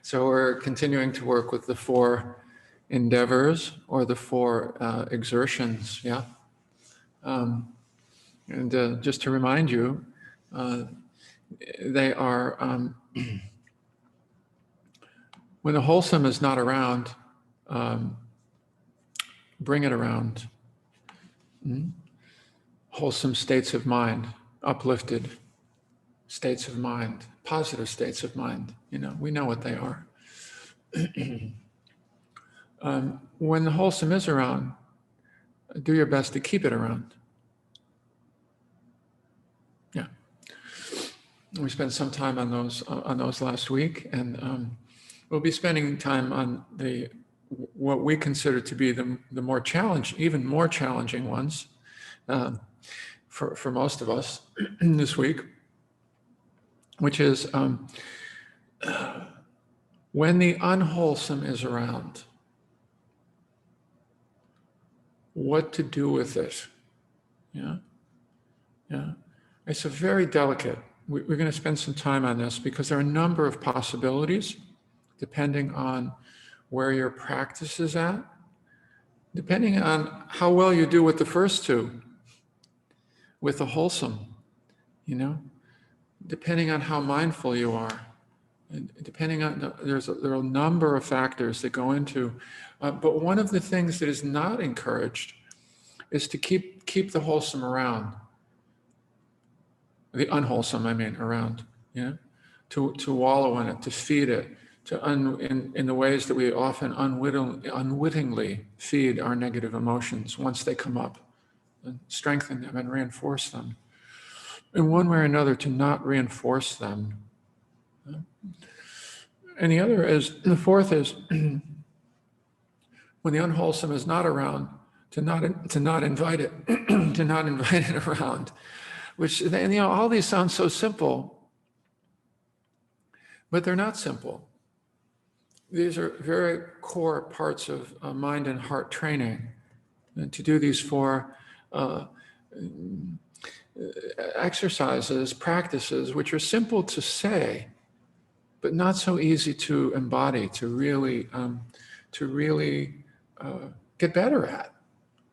So we're continuing to work with the four endeavors or the four exertions, yeah? And just to remind you, they are, when the wholesome is not around, bring it around. Wholesome states of mind, uplifted states of mind, positive states of mind, we know what they are. When the wholesome is around, do your best to keep it around. Yeah. We spent some time on those last week, and we'll be spending time on what we consider to be the more even more challenging ones for most of us this week, which is when the unwholesome is around, what to do with it. Yeah. It's a very delicate. We're going to spend some time on this because there are a number of possibilities depending on where your practice is at, depending on how well you do with the first two, with the wholesome, depending on how mindful you are, and depending on, there are a number of factors that go into, but one of the things that is not encouraged is to keep the wholesome around, the unwholesome, around, to wallow in it, to feed it, in the ways that we often unwittingly feed our negative emotions once they come up, and strengthen them and reinforce them. In one way or another, to not reinforce them. And the fourth is, when the unwholesome is not around, to not invite it, to not invite it around. Which, all these sound so simple, but they're not simple. These are very core parts of mind and heart training. And to do these four exercises, practices, which are simple to say, but not so easy to embody, to really get better at.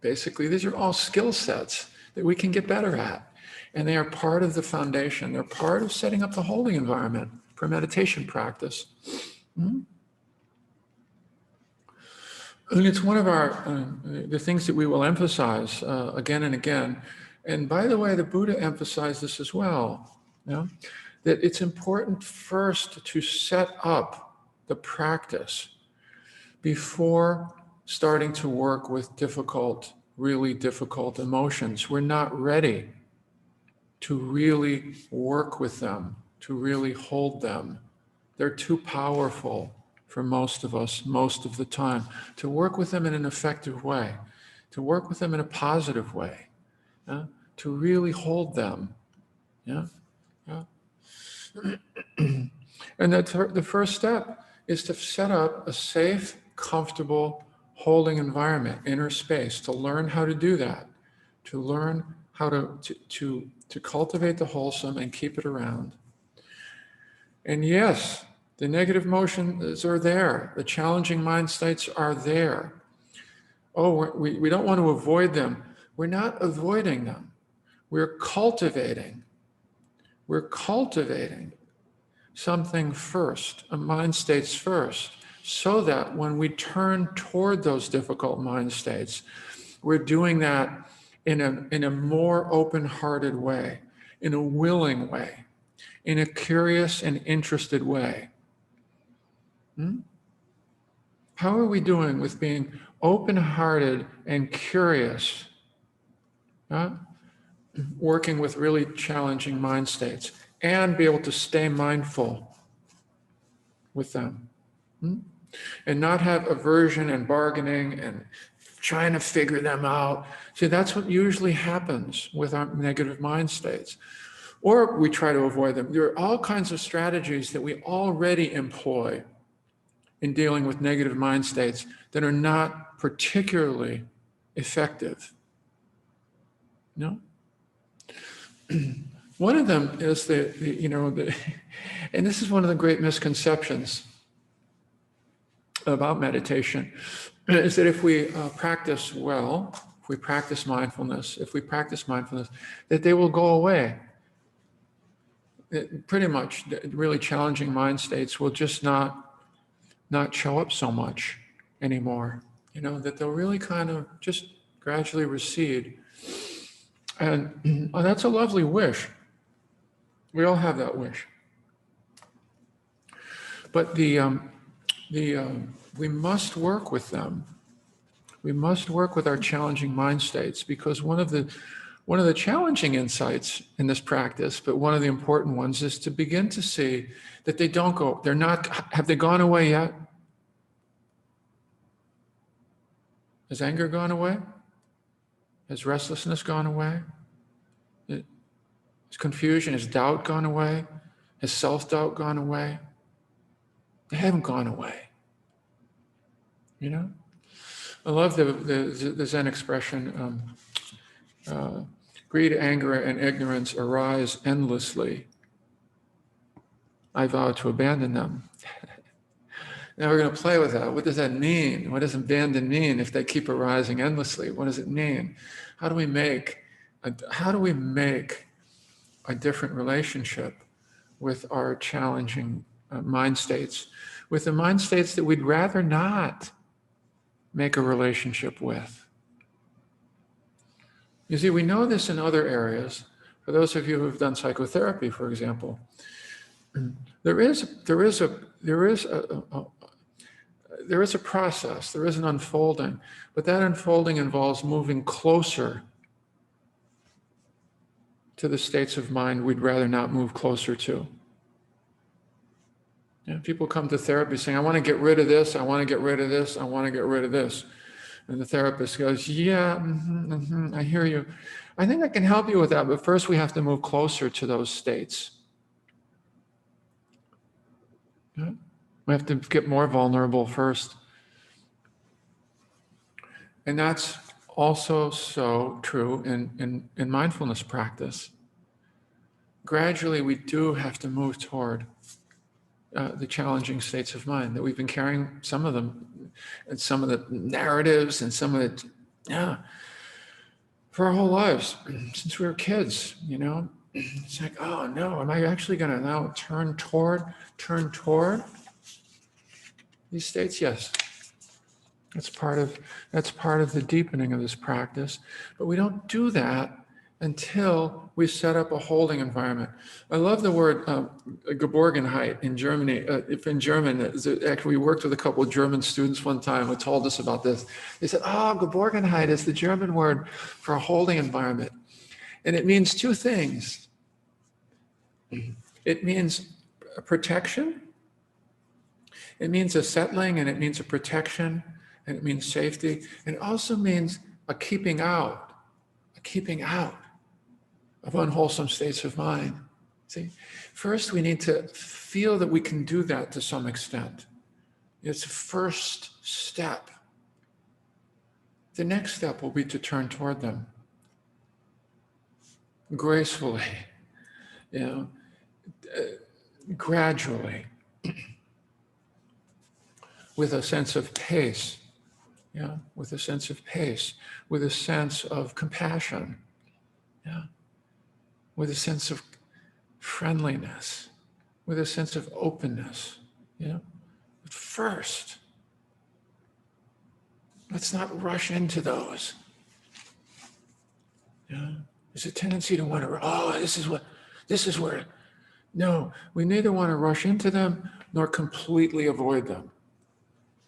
Basically, these are all skill sets that we can get better at. And they are part of the foundation. They're part of setting up the holding environment for meditation practice. And it's one of the things that we will emphasize again and again. And by the way, the Buddha emphasized this as well, that it's important first to set up the practice before starting to work with really difficult emotions. We're not ready to really work with them, to really hold them. They're too powerful for most of us, most of the time, to work with them in an effective way, to work with them in a positive way, to really hold them. And the first step is to set up a safe, comfortable, holding environment, inner space, to learn how to do that, to learn how to cultivate the wholesome and keep it around. And yes, the negative emotions are there. The challenging mind states are there. Oh, we don't want to avoid them. We're not avoiding them. We're cultivating something first, a mind states first, so that when we turn toward those difficult mind states, we're doing that in a more open-hearted way, in a willing way, in a curious and interested way. How are we doing with being open-hearted and curious, working with really challenging mind states, and be able to stay mindful with them, and not have aversion and bargaining and trying to figure them out. See, that's what usually happens with our negative mind states. Or we try to avoid them. There are all kinds of strategies that we already employ in dealing with negative mind states that are not particularly effective. One of them is and this is one of the great misconceptions about meditation, is that if we practice well, if we practice mindfulness, that they will go away. Pretty much, really challenging mind states will just not show up so much anymore. That they'll really kind of just gradually recede. And that's a lovely wish. We all have that wish. But we must work with them. We must work with our challenging mind states, because one of the challenging insights in this practice, but one of the important ones, is to begin to see that have they gone away yet? Has anger gone away? Has restlessness gone away? Has confusion, has doubt gone away? Has self-doubt gone away? They haven't gone away. I love the Zen expression, greed, anger, and ignorance arise endlessly. I vow to abandon them. Now we're going to play with that. What does that mean? What does abandon mean if they keep arising endlessly? What does it mean? How do we make a different relationship with our challenging mind states, with the mind states that we'd rather not make a relationship with? You see, we know this in other areas. For those of you who have done psychotherapy, for example, there is a process, there is an unfolding, but that unfolding involves moving closer to the states of mind we'd rather not move closer to. People come to therapy saying, I want to get rid of this, I want to get rid of this, I want to get rid of this. And the therapist goes, yeah, I hear you. I think I can help you with that, but first we have to move closer to those states. We have to get more vulnerable first. And that's also so true in mindfulness practice. Gradually, we do have to move toward the challenging states of mind that we've been carrying, some of them, and some of the narratives, and some of it, for our whole lives, since we were kids, It's like, oh no, am I actually going to now turn toward these states? Yes. That's part of the deepening of this practice. But we don't do that until we set up a holding environment. I love the word Geborgenheit in Germany. If in German, actually we worked with a couple of German students one time who told us about this. They said, Geborgenheit is the German word for a holding environment. And it means two things. It means a protection. It means a settling, and it means a protection, and it means safety. And it also means a keeping out of unwholesome states of mind. See, first we need to feel that we can do that to some extent. It's a first step. The next step will be to turn toward them gracefully, gradually, with a sense of pace, with a sense of pace, with a sense of compassion, with a sense of friendliness, with a sense of openness, But first, let's not rush into those. There's a tendency to want to, this is where, no, we neither want to rush into them nor completely avoid them.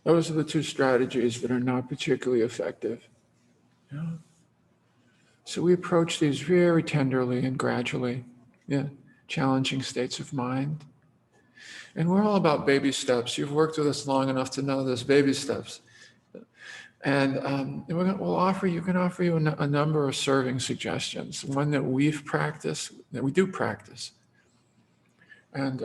Those are the two strategies that are not particularly effective. So we approach these very tenderly and gradually, challenging states of mind. And we're all about baby steps. You've worked with us long enough to know this, baby steps. And we'll offer you a number of serving suggestions. One that we've practiced, that we do practice, and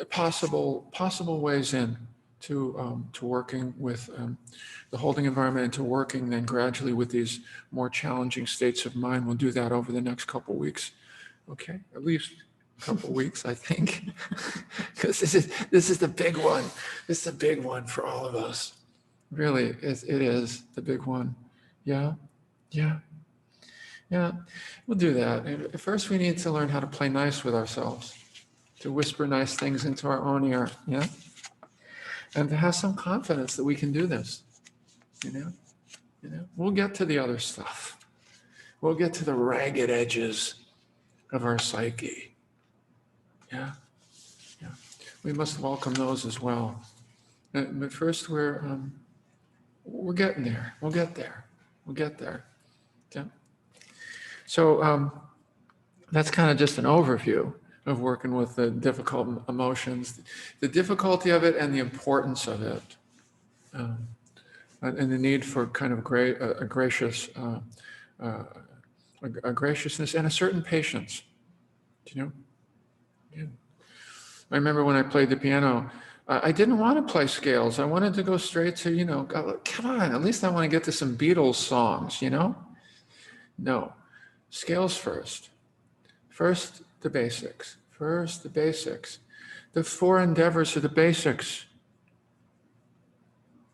possible ways in to working with the holding environment, and to working then gradually with these more challenging states of mind. We'll do that over the next couple of weeks. Okay, at least a couple weeks, I think, because this is the big one. This is the big one for all of us. Really, it is the big one. Yeah, yeah, yeah. We'll do that. And first, we need to learn how to play nice with ourselves, to whisper nice things into our own ear. Yeah, and to have some confidence that we can do this. You know, we'll get to the other stuff. We'll get to the ragged edges of our psyche. Yeah, yeah. We must welcome those as well. But first, we're getting there. We'll get there. We'll get there. Yeah. So that's kind of just an overview of working with the difficult emotions, the difficulty of it, and the importance of it, and the need for kind of a gracious, a graciousness and a certain patience. You know. Yeah. I remember when I played the piano, I didn't want to play scales. I wanted to go straight to, come on, at least I want to get to some Beatles songs. No, scales first. First, the basics. First, the basics. The four endeavors are the basics.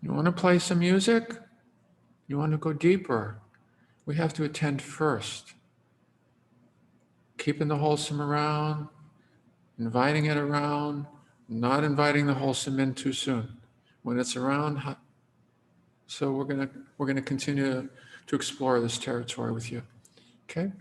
You want to play some music? You want to go deeper? We have to attend first. Keeping the wholesome around, inviting it around, not inviting the wholesome in too soon. When it's around, so we're gonna continue to explore this territory with you. Okay?